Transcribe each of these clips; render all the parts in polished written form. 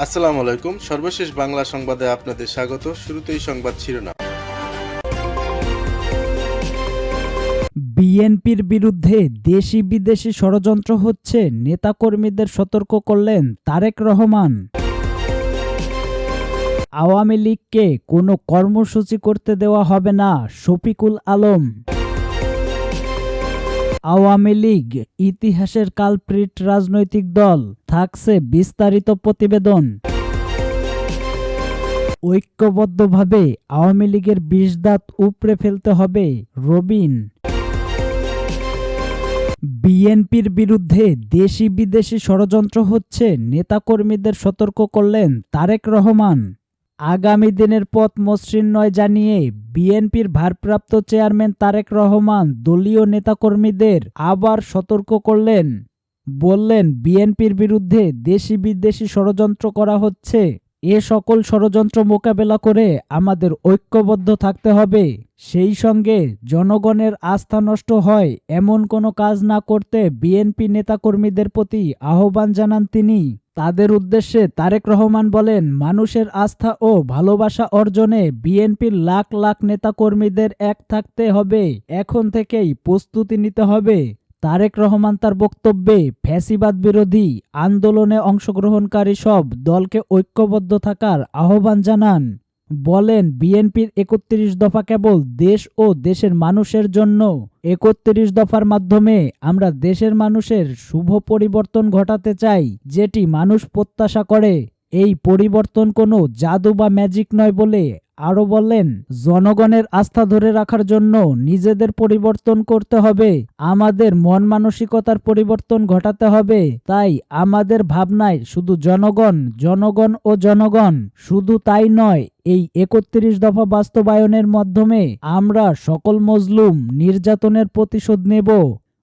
আসসালামু আলাইকুম। সর্বশেষ বাংলা সংবাদে আপনাদের স্বাগত। শুরুতেই সংবাদ শিরোনাম। বিএনপির বিরুদ্ধে দেশি বিদেশি ষড়যন্ত্র হচ্ছে, নেতাকর্মীদের সতর্ক করলেন তারেক রহমান। আওয়ামী লীগকে কোনো কর্মসূচি করতে দেওয়া হবে না, শফিকুল আলম। আওয়ামী লীগ ইতিহাসের কালপ্রিট রাজনৈতিক দল, থাকছে বিস্তারিত প্রতিবেদন। ঐক্যবদ্ধভাবে আওয়ামী লীগের বিষদাঁত উপড়ে ফেলতে হবে, রবিন। বিএনপির বিরুদ্ধে দেশি বিদেশি ষড়যন্ত্র হচ্ছে, নেতাকর্মীদের সতর্ক করলেন তারেক রহমান। আগামী দিনের পথ মসৃণ নয় জানিয়ে বিএনপির ভারপ্রাপ্ত চেয়ারম্যান তারেক রহমান দলীয় নেতাকর্মীদের আবার সতর্ক করলেন। বললেন, বিএনপির বিরুদ্ধে দেশি বিদেশি ষড়যন্ত্র করা হচ্ছে। এ সকল ষড়যন্ত্র মোকাবেলা করে আমাদের ঐক্যবদ্ধ থাকতে হবে। সেই সঙ্গে জনগণের আস্থা নষ্ট হয় এমন কোনো কাজ না করতে বিএনপি নেতাকর্মীদের প্রতি আহ্বান জানান তিনি। তাদের উদ্দেশ্যে তারেক রহমান বলেন, মানুষের আস্থা ও ভালোবাসা অর্জনে বিএনপির লাখ লাখ নেতাকর্মীদের এক থাকতে হবে। এখন থেকেই প্রস্তুতি নিতে হবে। তারেক রহমান তার বক্তব্যে ফ্যাসিবাদ বিরোধী আন্দোলনে অংশগ্রহণকারী সব দলকে ঐক্যবদ্ধ থাকার আহ্বান জানান। বলেন, বিএনপির ৩১ দফা কেবল দেশ ও দেশের মানুষের জন্য। ৩১ দফার মাধ্যমে আমরা দেশের মানুষের শুভ পরিবর্তন ঘটাতে চাই, যেটি মানুষ প্রত্যাশা করে। এই পরিবর্তন কোনো জাদু বা ম্যাজিক নয় বলে আরও বললেন, জনগণের আস্থা ধরে রাখার জন্য নিজেদের পরিবর্তন করতে হবে, আমাদের মন মানসিকতার পরিবর্তন ঘটাতে হবে। তাই আমাদের ভাবনায় শুধু জনগণ, জনগণ ও জনগণ। শুধু তাই নয়, এই ৩১ দফা বাস্তবায়নের মাধ্যমে আমরা সকল মজলুম নির্যাতনের প্রতিশোধ নেব।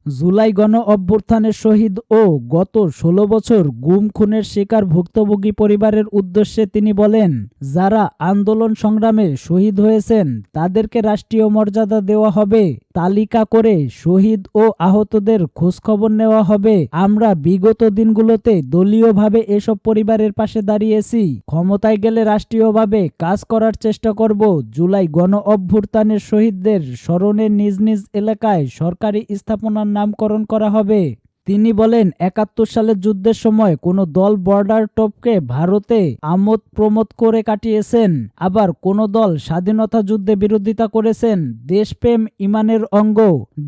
জুলাই গণ অভ্যুত্থানের শহীদ ও গত ১৬ বছর গুম খুনের শিকার ভুক্তভোগী পরিবারের উদ্দেশ্যে তিনি বলেন, যারা আন্দোলন সংগ্রামে শহীদ হয়েছেন তাদেরকে রাষ্ট্রীয় মর্যাদা দেওয়া হবে। তালিকা করে শহীদ ও আহতদের খোঁজখবর নেওয়া হবে। আমরা বিগত দিনগুলোতে দলীয়ভাবে এসব পরিবারের পাশে দাঁড়িয়েছি। ক্ষমতায় গেলে রাষ্ট্রীয়ভাবে কাজ করার চেষ্টা করব। জুলাই গণ অভ্যুত্থানের শহীদদের স্মরণে নিজ নিজ এলাকায় সরকারি স্থাপনার নামকরণ করা হবে। তিনি বলেন, ৭১ সালের যুদ্ধের সময় কোনো দল বর্ডার টপকে ভারতে আমোদ প্রমোদ করে কাটিয়েছেন, আবার কোনো দল স্বাধীনতা যুদ্ধে বিরোধিতা করেছেন। দেশপ্রেম ইমানের অঙ্গ।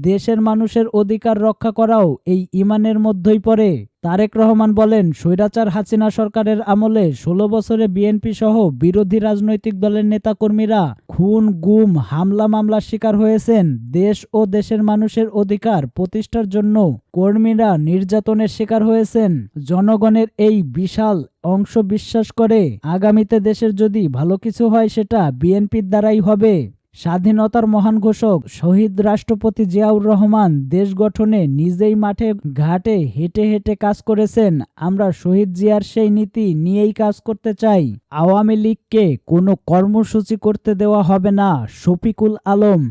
দেশের মানুষের অধিকার রক্ষা করাও এই ইমানের মধ্যেই পড়ে। তারেক রহমান বলেন, স্বৈরাচার হাসিনা সরকারের আমলে ১৬ বছরে বিএনপি সহ বিরোধী রাজনৈতিক দলের নেতাকর্মীরা খুন, গুম, হামলা মামলার শিকার হয়েছেন। দেশ ও দেশের মানুষের অধিকার প্রতিষ্ঠার জন্য কর্মীরা নির্যাতনের শিকার হয়েছেন। জনগণের এই বিশাল অংশ বিশ্বাস করে, আগামীতে দেশের যদি ভালো কিছু হয় সেটা বিএনপির দ্বারাই হবে। স্বাধীনতার মহান ঘোষক শহীদ রাষ্ট্রপতি জিয়াউর রহমান দেশ গঠনে নিজেই মাঠে ঘাটে হেঁটে হেঁটে কাজ করেছেন। আমরা শহীদ জিয়ার সেই নীতি নিয়েই কাজ করতে চাই। আওয়ামী লীগকে কোনো কর্মসূচি করতে দেওয়া হবে না, শফিকুল আলম।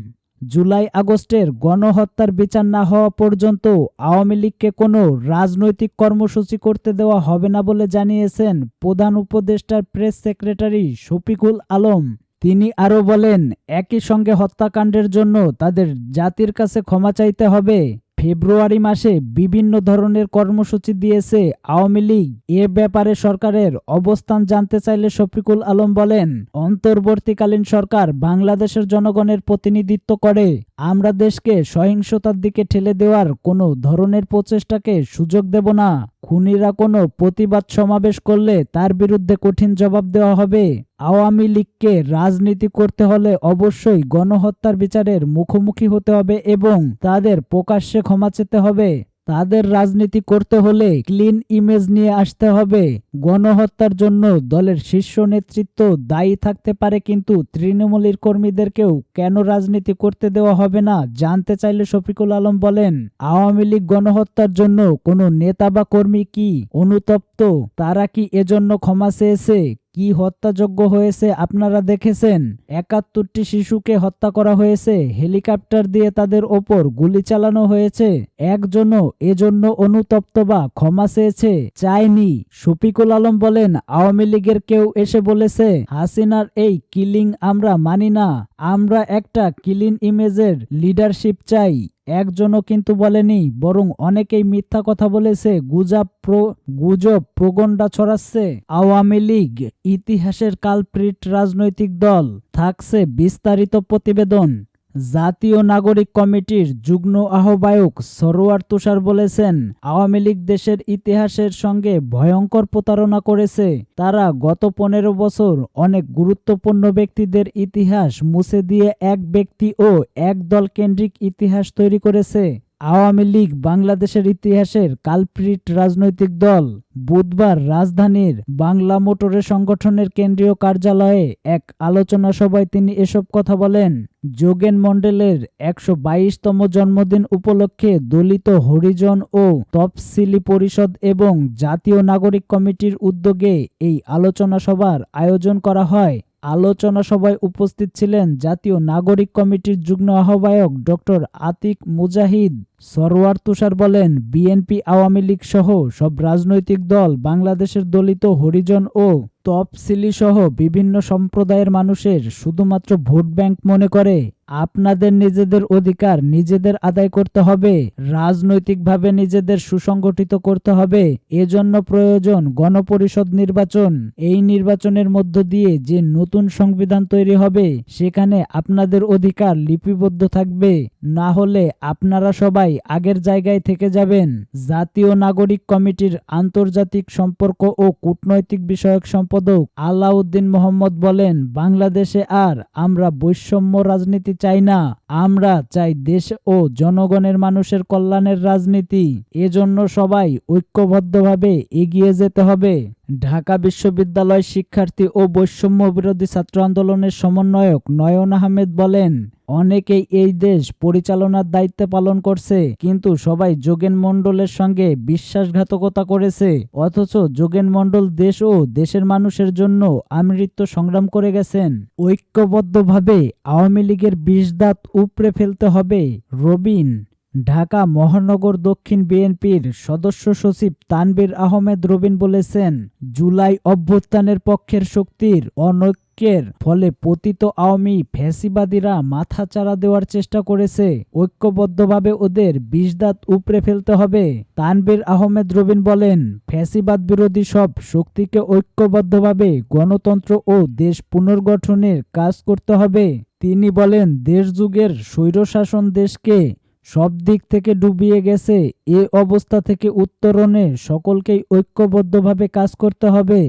জুলাই আগস্টের গণহত্যার বিচার না হওয়া পর্যন্ত আওয়ামী লীগকে কোনো রাজনৈতিক কর্মসূচি করতে দেওয়া হবে না বলে জানিয়েছেন প্রধান উপদেষ্টার প্রেস সেক্রেটারি শফিকুল আলম। তিনি আরও বলেন, একই সঙ্গে হত্যাকাণ্ডের জন্য তাদের জাতির কাছে ক্ষমা চাইতে হবে। ফেব্রুয়ারি মাসে বিভিন্ন ধরনের কর্মসূচি দিয়েছে আওয়ামী লীগ। এ ব্যাপারে সরকারের অবস্থান জানতে চাইলে শফিকুল আলম বলেন, অন্তর্বর্তীকালীন সরকার বাংলাদেশের জনগণের প্রতিনিধিত্ব করে। আমরা দেশকে সহিংসতার দিকে ঠেলে দেওয়ার কোনো ধরনের প্রচেষ্টাকে সুযোগ দেব না। খুনিরা কোনো প্রতিবাদ সমাবেশ করলে তার বিরুদ্ধে কঠিন জবাব দেওয়া হবে। আওয়ামী লীগকে রাজনীতি করতে হলে অবশ্যই গণহত্যার বিচারের মুখোমুখি হতে হবে এবং তাদের প্রকাশ্যে ক্ষমা চেতে হবে। তাদের রাজনীতি করতে হলে ক্লিন ইমেজ নিয়ে আসতে হবে। গণহত্যার জন্য দলের শীর্ষ নেতৃত্ব দায়ী থাকতে পারে, কিন্তু তৃণমূলের কর্মীদেরকেও কেন রাজনীতি করতে দেওয়া হবে না জানতে চাইলে শফিকুল আলম বলেন, আওয়ামী লীগ গণহত্যার জন্য কোনো নেতা বা কর্মী কি অনুতপ্ত? তারা কি এজন্য ক্ষমা চেয়েছে? কি হত্যাযজ্ঞ হয়েছে আপনারা দেখেছেন? ৭১টি শিশুকে হত্যা করা হয়েছে, হেলিকপ্টার দিয়ে তাদের ওপর গুলি চালানো হয়েছে, একজনও এজন্য অনুতপ্ত বা ক্ষমা চেয়েছে চায়নি। শফিকুল আলম বলেন, আওয়ামী লীগের কেউ এসে বলেছে হাসিনার এই কিলিং আমরা মানি না, আমরা একটা ক্লিন ইমেজের লিডারশিপ চাই। একজনও কিন্তু বলেনি, বরং অনেকেই মিথ্যা কথা বলেছে, গুজব প্রগণ্ডা ছড়াচ্ছে। আওয়ামী লীগ ইতিহাসের কালপ্রিট রাজনৈতিক দল, থাকছে বিস্তারিত প্রতিবেদন। জাতীয় নাগরিক কমিটির যুগ্ম আহ্বায়ক সরোয়ার তুষার বলেছেন, আওয়ামী লীগ দেশের ইতিহাসের সঙ্গে ভয়ঙ্কর প্রতারণা করেছে। তারা গত ১৫ বছর অনেক গুরুত্বপূর্ণ ব্যক্তিদের ইতিহাস মুছে দিয়ে এক ব্যক্তি ও এক দল কেন্দ্রিক ইতিহাস তৈরি করেছে। আওয়ামী লীগ বাংলাদেশের ইতিহাসের কালপ্রিট রাজনৈতিক দল। বুধবার রাজধানীর বাংলা মোটরে সংগঠনের কেন্দ্রীয় কার্যালয়ে এক আলোচনা সভায় তিনি এসব কথা বলেন। যোগেন মণ্ডলের ১২২তম জন্মদিন উপলক্ষে দলিত হরিজন ও তফসিলি পরিষদ এবং জাতীয় নাগরিক কমিটির উদ্যোগে এই আলোচনা সভার আয়োজন করা হয়। আলোচনা সভায় উপস্থিত ছিলেন জাতীয় নাগরিক কমিটির যুগ্ম আহ্বায়ক ডক্টর আতিক মুজাহিদ। সরোয়ার তুষার বলেন, বিএনপি, আওয়ামী লীগ সহ সব রাজনৈতিক দল বাংলাদেশের দলিত হরিজন ও তফসিলি সহ বিভিন্ন সম্প্রদায়ের মানুষের শুধুমাত্র ভোট ব্যাংক মনে করে। আপনাদের নিজেদের অধিকার নিজেদের আদায় করতে হবে, রাজনৈতিকভাবে নিজেদের সুসংগঠিত করতে হবে। এজন্য প্রয়োজন গণপরিষদ নির্বাচন। এই নির্বাচনের মধ্য দিয়ে যে নতুন সংবিধান তৈরি হবে সেখানে আপনাদের অধিকার লিপিবদ্ধ থাকবে, না হলে আপনারা সবাই আগের জায়গায় থেকে যাবেন। জাতীয় নাগরিক কমিটির আন্তর্জাতিক সম্পর্ক ও কূটনৈতিক বিষয়ক সম্পাদক আলাউদ্দিন মোহাম্মদ বলেন, বাংলাদেশে আর আমরা বৈষম্য রাজনীতি চাই না, আমরা চাই দেশ ও জনগণের মানুষের কল্যাণের রাজনীতি। এজন্য সবাই ঐক্যবদ্ধভাবে এগিয়ে যেতে হবে। ঢাকা বিশ্ববিদ্যালয় শিক্ষার্থী ও বৈষম্য বিরোধী ছাত্র আন্দোলনের সমন্বয়ক নয়ন আহমেদ বলেন, অনেকেই এই দেশ পরিচালনার দায়িত্ব পালন করছে, কিন্তু সবাই যোগেন মণ্ডলের সঙ্গে বিশ্বাসঘাতকতা করেছে। অথচ যোগেন মণ্ডল দেশ ও দেশের মানুষের জন্য আমৃত্যু সংগ্রাম করে গেছেন। ঐক্যবদ্ধভাবে আওয়ামী লীগের বিষদাঁত উপড়ে ফেলতে হবে। রবিন। ঢাকা মহানগর দক্ষিণ বিএনপির সদস্য সচিব তানভীর আহমেদ রবিন বলেছেন, জুলাই অভ্যুত্থানের পক্ষের শক্তির অনৈক্যের ফলে পতিত আওয়ামী ফ্যাসিবাদীরা মাথাচাড়া দেওয়ার চেষ্টা করেছে। ঐক্যবদ্ধভাবে ওদের বিষদাঁত উপড়ে ফেলতে হবে। তানভীর আহমেদ রবিন বলেন, ফ্যাসিবাদ বিরোধী সব শক্তিকে ঐক্যবদ্ধভাবে গণতন্ত্র ও দেশ পুনর্গঠনের কাজ করতে হবে। তিনি বলেন, দেশ যুগের স্বৈরশাসন দেশকে সব দিক থেকে ডুবিয়ে গেছে। এ অবস্থা থেকে উত্তরণে সকলকেই ঐক্যবদ্ধভাবে কাজ করতে হবে।